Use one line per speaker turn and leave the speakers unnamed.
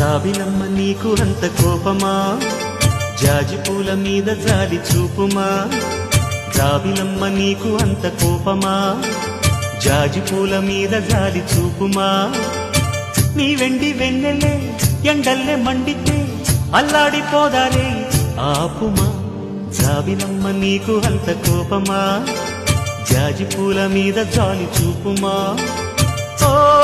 జాబిలమ్మ నీకు అంత కోపమా, జాజి పూల మీద జాలి చూపుమా. జాబిలమ్మ నీకు అంత కోపమా, జాజి పూల మీద జాలి చూపుమా. నీ వెండి వెన్నెలే ఎండల్లే మండితే అల్లాడిపోదారే ఆపుమా. జాబిలమ్మ నీకు అంత కోపమా, జాజి పూల మీద జాలి చూపుమా. ఓ